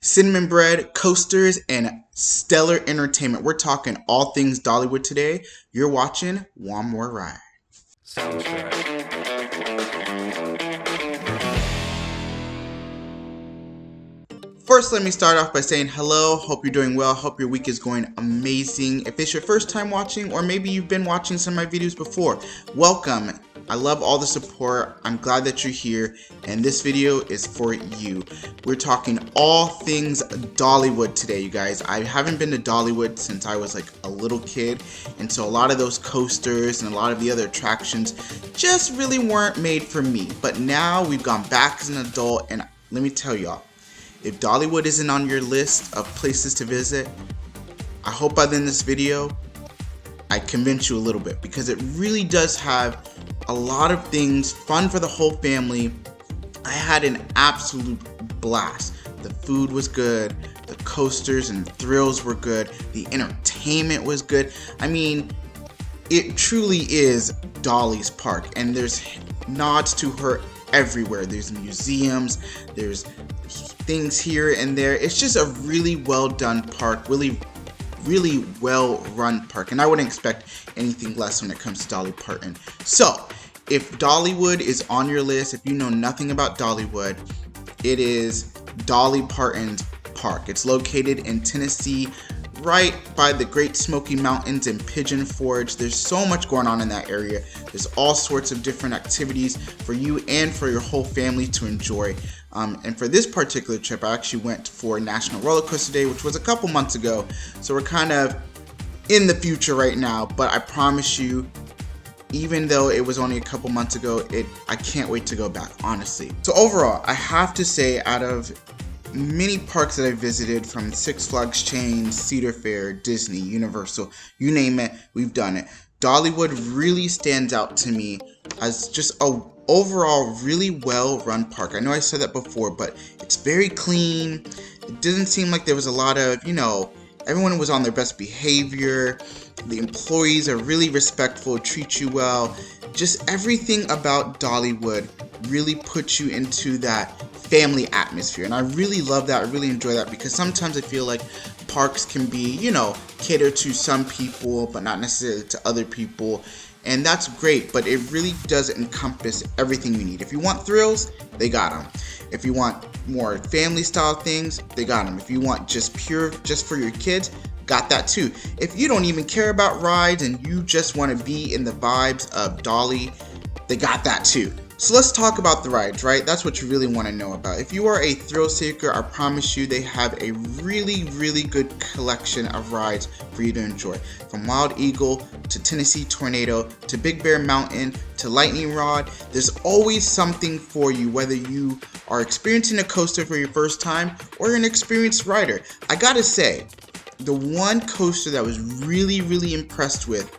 cinnamon bread, coasters, and stellar entertainment. We're talking all things Dollywood today. You're watching One More Ride. Soundtrack. First, let me start off by saying hello. Hope you're doing well. Hope your week is going amazing. If it's your first time watching, or maybe you've been watching some of my videos before, welcome. I love all the support. I'm glad that you're here, and this video is for you. We're talking all things Dollywood today, you guys. I haven't been to Dollywood since I was like a little kid, and so a lot of those coasters and a lot of the other attractions just really weren't made for me. But now we've gone back as an adult, and let me tell y'all, if Dollywood isn't on your list of places to visit, I hope by the end of this video, I convince you a little bit, because it really does have a lot of things, fun for the whole family. I had an absolute blast. The food was good, the coasters and thrills were good, the entertainment was good. I mean, it truly is Dolly's park, and there's nods to her everywhere. There's museums, there's things here and there. It's just a really well done park, really well run park, and I wouldn't expect anything less when it comes to Dolly Parton. So if Dollywood is on your list, if you know nothing about Dollywood, it is Dolly Parton's park. It's located in Tennessee, right by the Great Smoky Mountains and Pigeon Forge. There's so much going on in that area. There's all sorts of different activities for you and for your whole family to enjoy. And for this particular trip, I actually went for National Rollercoaster Day, which was a couple months ago. So we're kind of in the future right now, but I promise you, even though it was only a couple months ago, I can't wait to go back, honestly. So overall, I have to say, out of many parks that I visited, from Six Flags chain, Cedar Fair, Disney, Universal, you name it, we've done it. Dollywood really stands out to me as just a overall really well run park. I know I said that before, but it's very clean. It didn't seem like there was a lot of, everyone was on their best behavior. The employees are really respectful, treat you well. Just everything about Dollywood really puts you into that family atmosphere, and I really love that. I really enjoy that, because sometimes I feel like parks can be, cater to some people but not necessarily to other people, and that's great, but it really does encompass everything you need. If you want thrills, they got them. If you want more family style things, they got them. If you want just for your kids, got that too. If you don't even care about rides and you just want to be in the vibes of Dolly, they got that too. So let's talk about the rides, right? That's what you really want to know about. If you are a thrill seeker, I promise you they have a really good collection of rides for you to enjoy. From Wild Eagle to Tennessee Tornado to Big Bear Mountain to Lightning Rod, there's always something for you, whether you are experiencing a coaster for your first time or you're an experienced rider. I gotta say, the one coaster that I was really impressed with,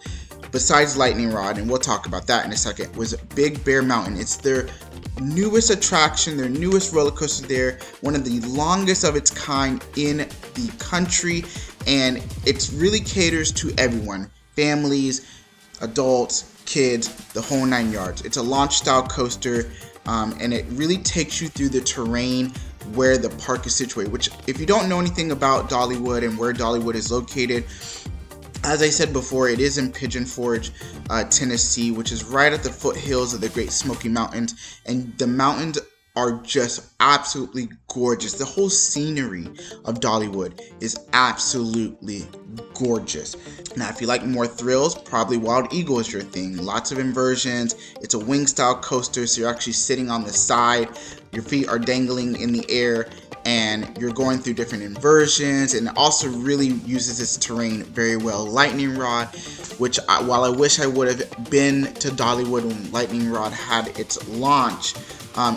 besides Lightning Rod, and we'll talk about that in a second, was Big Bear Mountain. It's their newest attraction, their newest roller coaster there, one of the longest of its kind in the country, and it really caters to everyone, families, adults, kids, the whole 9 yards. It's a launch style coaster, and it really takes you through the terrain where the park is situated, which, if you don't know anything about Dollywood and where Dollywood is located, as I said before, it is in Pigeon Forge, Tennessee, which is right at the foothills of the Great Smoky Mountains, and the mountains are just absolutely gorgeous. The whole scenery of Dollywood is absolutely gorgeous. Now, if you like more thrills, probably Wild Eagle is your thing. Lots of inversions. It's a wing style coaster, so you're actually sitting on the side. Your feet are dangling in the air, and you're going through different inversions, and it also really uses its terrain very well. Lightning Rod, which while I wish I would have been to Dollywood when Lightning Rod had its launch,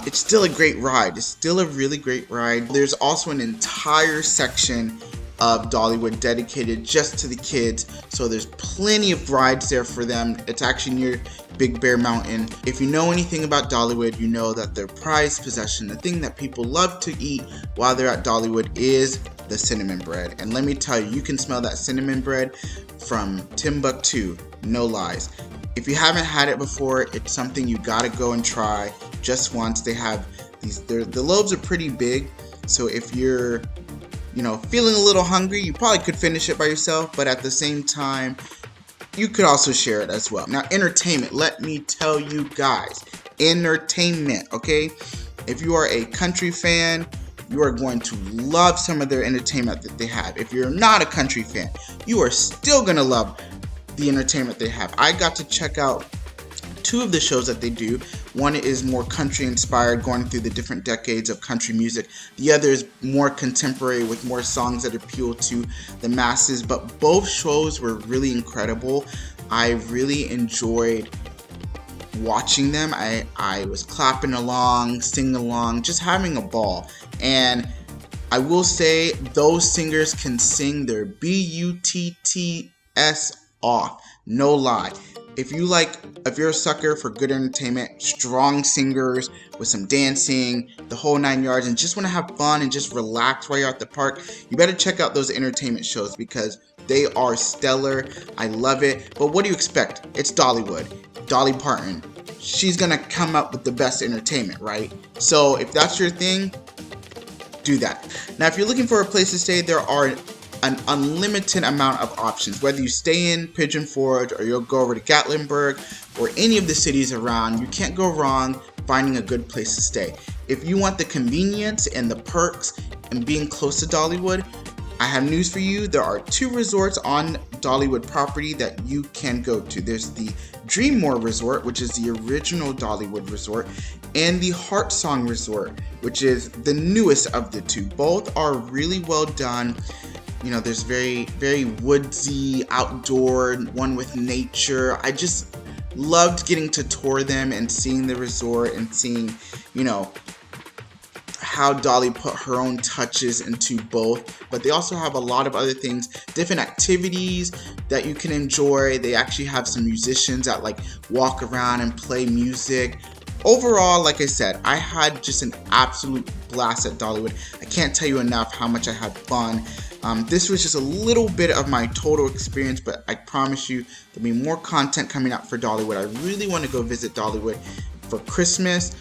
it's still a great ride. It's still a really great ride. There's also an entire section of Dollywood dedicated just to the kids, so there's plenty of rides there for them. It's actually near Big Bear Mountain. If you know anything about Dollywood, you know that their prized possession, the thing that people love to eat while they're at Dollywood, is the cinnamon bread. And let me tell you, you can smell that cinnamon bread from Timbuktu, no lies. If you haven't had it before, it's something you gotta go and try just once. They have these, the loaves are pretty big, so if you're feeling a little hungry, you probably could finish it by yourself, but at the same time, you could also share it as well. Now, entertainment, let me tell you guys, entertainment, okay? If you are a country fan, you are going to love some of their entertainment that they have. If you're not a country fan, you are still going to love the entertainment they have. I got to check out 2 of the shows that they do. One is more country inspired, going through the different decades of country music. The other is more contemporary with more songs that appeal to the masses. But both shows were really incredible. I really enjoyed watching them. I was clapping along, singing along, just having a ball. And I will say those singers can sing their butts off. No lie. If you're a sucker for good entertainment, strong singers with some dancing, the whole 9 yards, and just want to have fun and just relax while you're at the park, you better check out those entertainment shows because they are stellar. I love it. But what do you expect? It's Dollywood. Dolly Parton. She's gonna come up with the best entertainment, right? So if that's your thing, do that. Now, if you're looking for a place to stay, there are an unlimited amount of options. Whether you stay in Pigeon Forge or you'll go over to Gatlinburg or any of the cities around, you can't go wrong finding a good place to stay. If you want the convenience and the perks and being close to Dollywood, I have news for you. There are 2 resorts on Dollywood property that you can go to. There's the Dreammore Resort, which is the original Dollywood resort, and the Heart Song Resort, which is the newest of the 2. Both are really well done. There's very, very woodsy, outdoor, one with nature. I just loved getting to tour them and seeing the resort and seeing, how Dolly put her own touches into both. But they also have a lot of other things, different activities that you can enjoy. They actually have some musicians that walk around and play music. Overall, like I said, I had just an absolute blast at Dollywood. I can't tell you enough how much I had fun. This was just a little bit of my total experience, but I promise you there'll be more content coming out for Dollywood. I really want to go visit Dollywood for Christmas.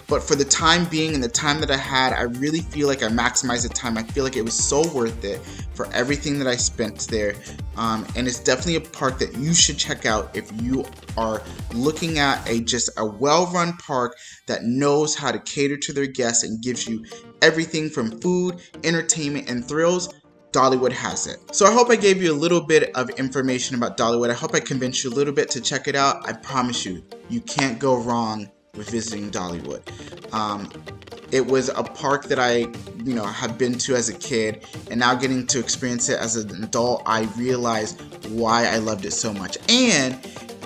But for the time being and the time that I had, I really feel like I maximized the time. I feel like it was so worth it for everything that I spent there. And it's definitely a park that you should check out if you are looking at just a well-run park that knows how to cater to their guests and gives you everything from food, entertainment, and thrills. Dollywood has it. So I hope I gave you a little bit of information about Dollywood. I hope I convinced you a little bit to check it out. I promise you, you can't go wrong with visiting Dollywood. It was a park that I, have been to as a kid, and now getting to experience it as an adult, I realized why I loved it so much. And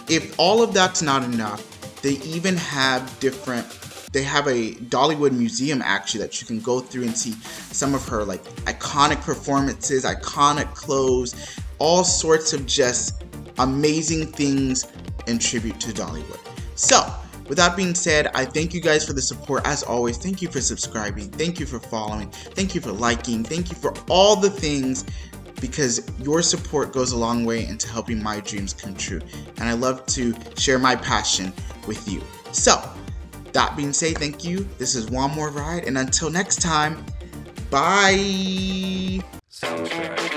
if all of that's not enough, they even have they have a Dollywood museum actually that you can go through and see some of her iconic performances, iconic clothes, all sorts of just amazing things in tribute to Dollywood. So, with that being said, I thank you guys for the support. As always, thank you for subscribing. Thank you for following. Thank you for liking. Thank you for all the things, because your support goes a long way into helping my dreams come true. And I love to share my passion with you. So, that being said, thank you. This is One More Ride. And until next time, bye. Soundtrack.